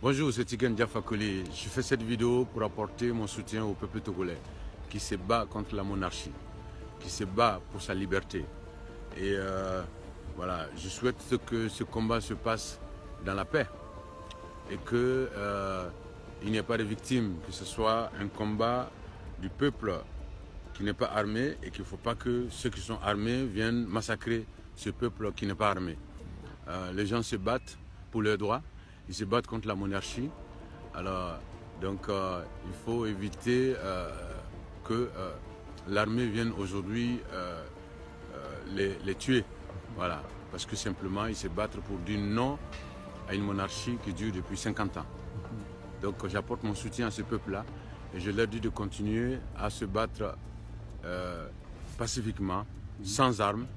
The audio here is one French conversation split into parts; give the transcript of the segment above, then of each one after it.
Bonjour, c'est Tiken Jah Fakoly. Je fais cette vidéo pour apporter mon soutien au peuple togolais qui se bat contre la monarchie, qui se bat pour sa liberté. Et voilà, je souhaite que ce combat se passe dans la paix et qu'il n'y ait pas de victimes, que ce soit un combat du peuple qui n'est pas armé et qu'il ne faut pas que ceux qui sont armés viennent massacrer ce peuple qui n'est pas armé. Les gens se battent pour leurs droits, ils se battent contre la monarchie. Alors, donc, il faut éviter que l'armée vienne aujourd'hui les tuer. Voilà, parce que simplement, ils se battent pour dire non à une monarchie qui dure depuis 50 ans. Donc, j'apporte mon soutien à ce peuple-là et je leur dis de continuer à se battre pacifiquement, sans armes,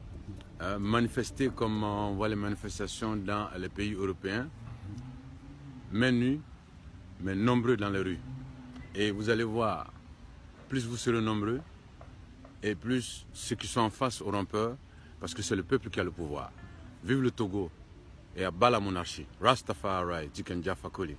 manifester comme on voit les manifestations dans les pays européens, main nue, mais nombreux dans les rues. Et vous allez voir, plus vous serez nombreux, et plus ceux qui sont en face auront peur, parce que c'est le peuple qui a le pouvoir. Vive le Togo et à bas la monarchie. Rastafari, Tiken Jah Fakoly.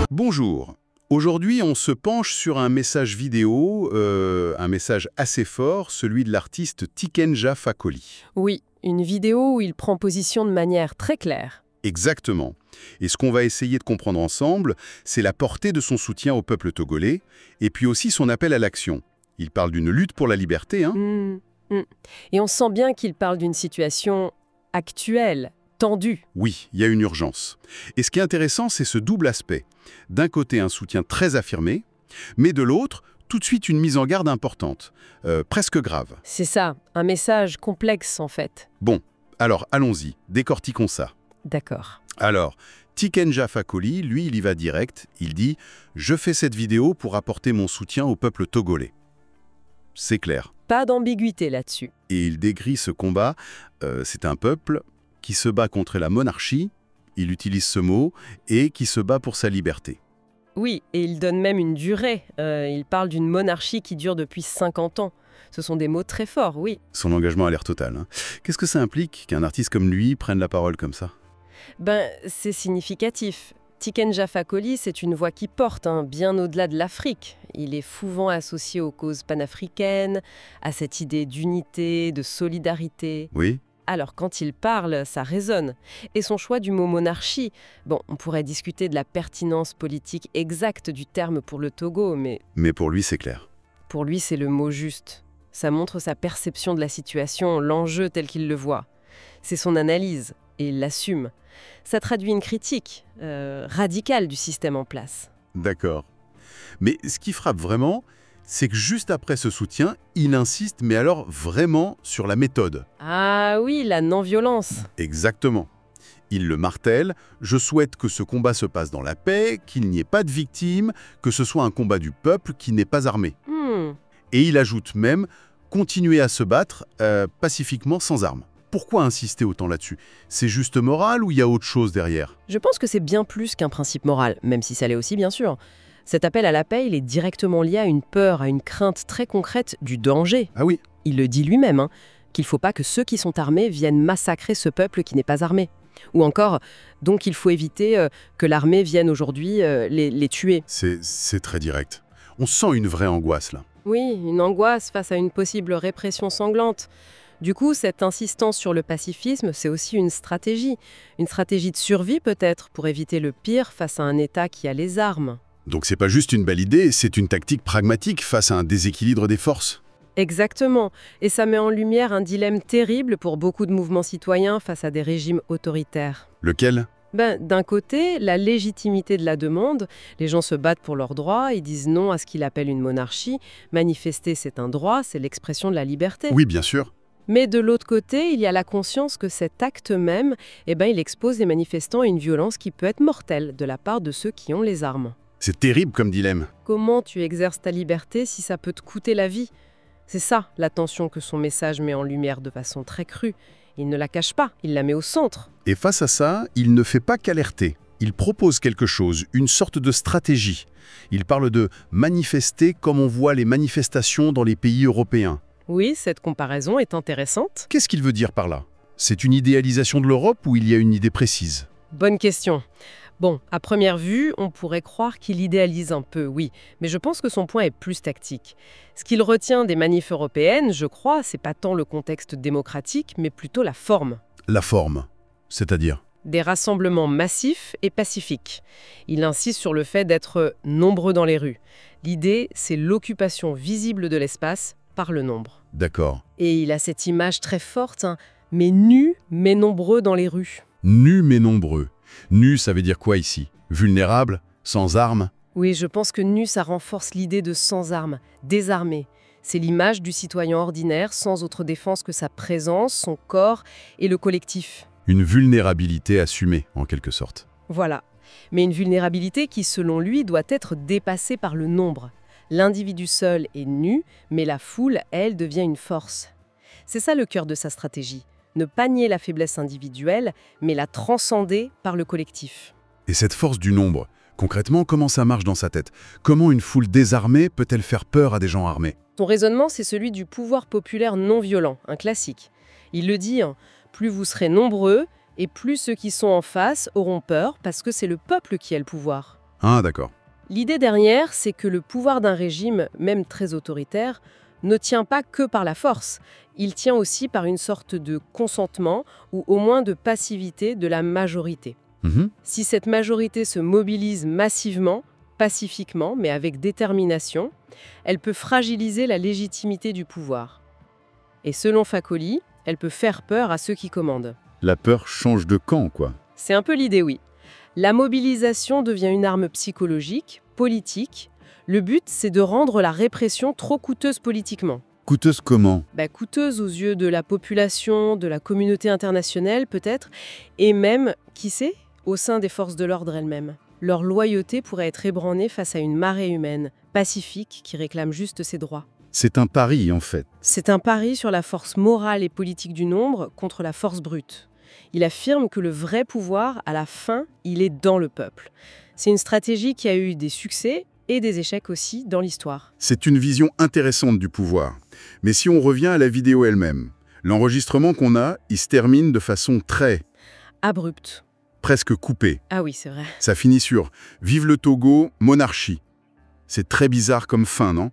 Bonjour. Aujourd'hui, on se penche sur un message vidéo, un message assez fort, celui de l'artiste Tiken Jah Fakoly. Oui, une vidéo où il prend position de manière très claire. Exactement. Et ce qu'on va essayer de comprendre ensemble, c'est la portée de son soutien au peuple togolais, et puis aussi son appel à l'action. Il parle d'une lutte pour la liberté, hein. Et on sent bien qu'il parle d'une situation actuelle, tendue. Oui, il y a une urgence. Et ce qui est intéressant, c'est ce double aspect. D'un côté, un soutien très affirmé, mais de l'autre, tout de suite une mise en garde importante, presque grave. C'est ça, un message complexe en fait. Bon, alors allons-y, décortiquons ça. D'accord. Alors, Tiken Jah Fakoly, lui, il y va direct. Il dit « Je fais cette vidéo pour apporter mon soutien au peuple togolais ». C'est clair. Pas d'ambiguïté là-dessus. Et il décrit ce combat. C'est un peuple qui se bat contre la monarchie, il utilise ce mot, et qui se bat pour sa liberté. Oui, et il donne même une durée. Il parle d'une monarchie qui dure depuis 50 ans. Ce sont des mots très forts, oui. Son engagement a l'air total, hein. Qu'est-ce que ça implique qu'un artiste comme lui prenne la parole comme ça? C'est significatif. Tiken Jah Fakoly, c'est une voix qui porte, bien au-delà de l'Afrique. Il est souvent associé aux causes panafricaines, à cette idée d'unité, de solidarité. Oui. Alors quand il parle, ça résonne. Et son choix du mot monarchie, on pourrait discuter de la pertinence politique exacte du terme pour le Togo, mais pour lui, c'est clair. pour lui, c'est le mot juste. Ça montre sa perception de la situation, l'enjeu tel qu'il le voit. C'est son analyse, et il l'assume. Ça traduit une critique radicale du système en place. D'accord. Mais ce qui frappe vraiment, c'est que juste après ce soutien, il insiste, mais alors vraiment sur la méthode. Ah oui, la non-violence. Exactement. Il le martèle, je souhaite que ce combat se passe dans la paix, qu'il n'y ait pas de victimes, que ce soit un combat du peuple qui n'est pas armé. Et il ajoute même, continuer à se battre pacifiquement sans armes. Pourquoi insister autant là-dessus? C'est juste moral ou il y a autre chose derrière? Je pense que c'est bien plus qu'un principe moral, même si ça l'est aussi bien sûr. Cet appel à la paix, il est directement lié à une peur, à une crainte très concrète du danger. Ah oui. Il le dit lui-même, qu'il ne faut pas que ceux qui sont armés viennent massacrer ce peuple qui n'est pas armé. Ou encore, donc il faut éviter que l'armée vienne aujourd'hui les tuer. C'est très direct. On sent une vraie angoisse là. Oui, une angoisse face à une possible répression sanglante. Du coup, cette insistance sur le pacifisme, c'est aussi une stratégie de survie peut-être, pour éviter le pire face à un État qui a les armes. Donc c'est pas juste une belle idée, c'est une tactique pragmatique face à un déséquilibre des forces. Exactement. Et ça met en lumière un dilemme terrible pour beaucoup de mouvements citoyens face à des régimes autoritaires. Lequel? D'un côté, la légitimité de la demande. Les gens se battent pour leurs droits, ils disent non à ce qu'ils appellent une monarchie. Manifester, c'est un droit, c'est l'expression de la liberté. Oui, bien sûr. Mais de l'autre côté, il y a la conscience que cet acte même, il expose les manifestants à une violence qui peut être mortelle de la part de ceux qui ont les armes. C'est terrible comme dilemme. Comment tu exerces ta liberté si ça peut te coûter la vie? C'est ça, la tension que son message met en lumière de façon très crue. Il ne la cache pas, il la met au centre. Et face à ça, il ne fait pas qu'alerter. Il propose quelque chose, une sorte de stratégie. Il parle de manifester comme on voit les manifestations dans les pays européens. Oui, cette comparaison est intéressante. Qu'est-ce qu'il veut dire par là? C'est une idéalisation de l'Europe ou il y a une idée précise? Bonne question. Bon, à première vue, on pourrait croire qu'il idéalise un peu, oui, mais je pense que son point est plus tactique. Ce qu'il retient des manifs européennes, je crois, c'est pas tant le contexte démocratique, mais plutôt la forme. La forme, c'est-à-dire? Des rassemblements massifs et pacifiques. Il insiste sur le fait d'être nombreux dans les rues. L'idée, c'est l'occupation visible de l'espace par le nombre. D'accord. Et il a cette image très forte, mais nus, mais nombreux dans les rues. Nus mais nombreux. Nus, ça veut dire quoi ici? Vulnérable? Sans armes? Oui, je pense que nu, ça renforce l'idée de sans armes, désarmé. C'est l'image du citoyen ordinaire sans autre défense que sa présence, son corps et le collectif. Une vulnérabilité assumée, en quelque sorte. Voilà. Mais une vulnérabilité qui, selon lui, doit être dépassée par le nombre. L'individu seul est nu, mais la foule, elle, devient une force. C'est ça le cœur de sa stratégie. Ne pas nier la faiblesse individuelle, mais la transcender par le collectif. Et cette force du nombre, concrètement, comment ça marche dans sa tête? Comment une foule désarmée peut-elle faire peur à des gens armés? Son raisonnement, c'est celui du pouvoir populaire non violent, un classique. Il le dit, plus vous serez nombreux, et plus ceux qui sont en face auront peur, parce que c'est le peuple qui a le pouvoir. Ah, d'accord. L'idée derrière, c'est que le pouvoir d'un régime, même très autoritaire, ne tient pas que par la force. Il tient aussi par une sorte de consentement ou au moins de passivité de la majorité. Si cette majorité se mobilise massivement, pacifiquement, mais avec détermination, elle peut fragiliser la légitimité du pouvoir. Et selon Facoli, elle peut faire peur à ceux qui commandent. La peur change de camp, quoi. C'est un peu l'idée, oui. La mobilisation devient une arme psychologique, politique. Le but, c'est de rendre la répression trop coûteuse politiquement. Coûteuse comment? Coûteuse aux yeux de la population, de la communauté internationale peut-être, et même, qui sait, au sein des forces de l'ordre elles-mêmes. Leur loyauté pourrait être ébranlée face à une marée humaine, pacifique, qui réclame juste ses droits. C'est un pari, en fait. C'est un pari sur la force morale et politique du nombre contre la force brute. Il affirme que le vrai pouvoir, à la fin, il est dans le peuple. C'est une stratégie qui a eu des succès et des échecs aussi dans l'histoire. C'est une vision intéressante du pouvoir. Mais si on revient à la vidéo elle-même, l'enregistrement qu'on a, il se termine de façon très... Abrupte. presque coupée. Ah oui, c'est vrai. Ça finit sur « Vive le Togo, monarchie ». C'est très bizarre comme fin, non?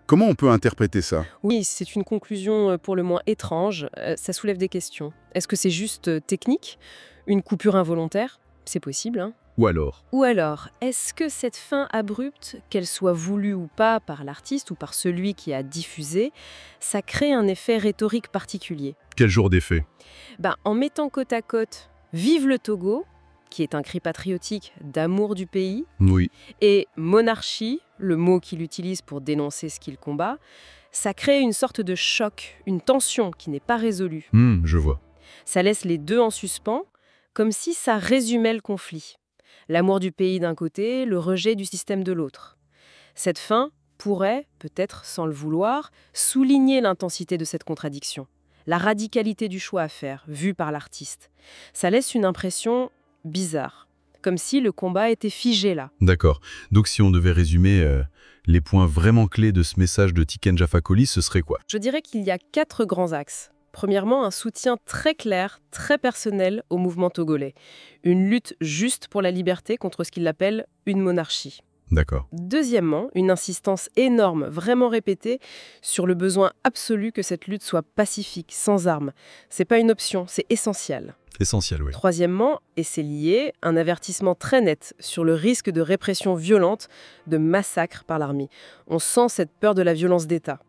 Comment on peut interpréter ça? Oui, c'est une conclusion pour le moins étrange. Ça soulève des questions. Est-ce que c'est juste technique? Une coupure involontaire? C'est possible, hein? Ou alors? Ou alors, est-ce que cette fin abrupte, qu'elle soit voulue ou pas par l'artiste ou par celui qui a diffusé, ça crée un effet rhétorique particulier? Quel genre d'effet? En mettant côte à côte « Vive le Togo », qui est un cri patriotique d'amour du pays, Oui. et « monarchie », le mot qu'il utilise pour dénoncer ce qu'il combat, ça crée une sorte de choc, une tension qui n'est pas résolue. Je vois. Ça laisse les deux en suspens, comme si ça résumait le conflit. L'amour du pays d'un côté, le rejet du système de l'autre. Cette fin pourrait, peut-être sans le vouloir, souligner l'intensité de cette contradiction, la radicalité du choix à faire, vu par l'artiste. Ça laisse une impression bizarre, comme si le combat était figé là. D'accord. Donc si on devait résumer les points vraiment clés de ce message de Tiken Jah Fakoly, ce serait quoi? Je dirais qu'il y a 4 grands axes. Premièrement, un soutien très clair, très personnel au mouvement togolais. Une lutte juste pour la liberté contre ce qu'il appelle une monarchie. D'accord. Deuxièmement, une insistance énorme, vraiment répétée, sur le besoin absolu que cette lutte soit pacifique, sans armes. C'est pas une option, c'est essentiel. Essentiel, oui. Troisièmement, et c'est lié, un avertissement très net sur le risque de répression violente, de massacre par l'armée. On sent cette peur de la violence d'État.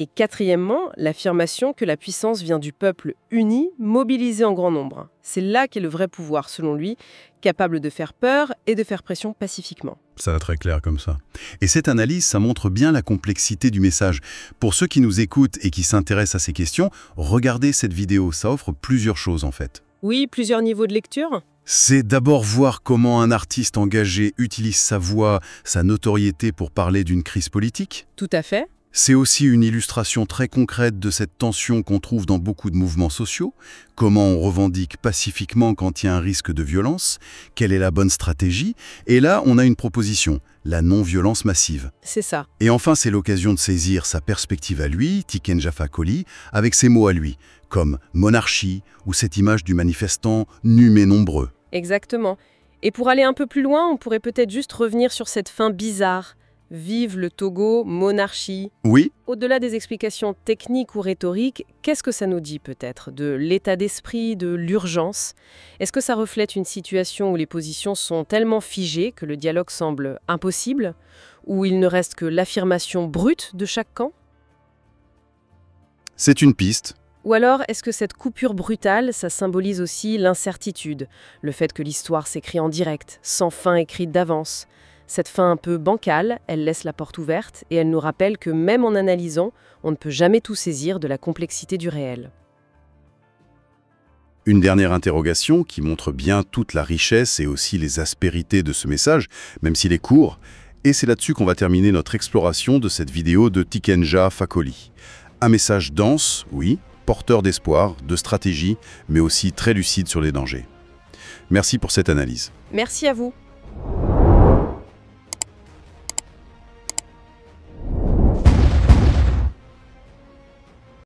Et quatrièmement, l'affirmation que la puissance vient du peuple uni, mobilisé en grand nombre. C'est là qu'est le vrai pouvoir, selon lui, capable de faire peur et de faire pression pacifiquement. Ça va très clair comme ça. Et cette analyse, ça montre bien la complexité du message. Pour ceux qui nous écoutent et qui s'intéressent à ces questions, regardez cette vidéo, ça offre plusieurs choses en fait. Oui, plusieurs niveaux de lecture. C'est d'abord voir comment un artiste engagé utilise sa voix, sa notoriété pour parler d'une crise politique. Tout à fait. C'est aussi une illustration très concrète de cette tension qu'on trouve dans beaucoup de mouvements sociaux. Comment on revendique pacifiquement quand il y a un risque de violence? Quelle est la bonne stratégie? Et là, on a une proposition, la non-violence massive. C'est ça. Et enfin, c'est l'occasion de saisir sa perspective à lui, Tiken Jah Fakoly, avec ses mots à lui, comme « monarchie » ou cette image du manifestant nu mais nombreux. Exactement. Et pour aller un peu plus loin, on pourrait peut-être juste revenir sur cette fin bizarre. Vive le Togo, monarchie. Oui, Au-delà des explications techniques ou rhétoriques, qu'est-ce que ça nous dit peut-être de l'état d'esprit, de l'urgence? Est-ce que ça reflète une situation où les positions sont tellement figées que le dialogue semble impossible? Où il ne reste que l'affirmation brute de chaque camp? c'est une piste. Ou alors, est-ce que cette coupure brutale, ça symbolise aussi l'incertitude, le fait que l'histoire s'écrit en direct, sans fin écrite d'avance? Cette fin un peu bancale, elle laisse la porte ouverte et elle nous rappelle que même en analysant, on ne peut jamais tout saisir de la complexité du réel. Une dernière interrogation qui montre bien toute la richesse et aussi les aspérités de ce message, même s'il est court, et c'est là-dessus qu'on va terminer notre exploration de cette vidéo de Tiken Jah Fakoly. Un message dense, oui, porteur d'espoir, de stratégie, mais aussi très lucide sur les dangers. Merci pour cette analyse. Merci à vous.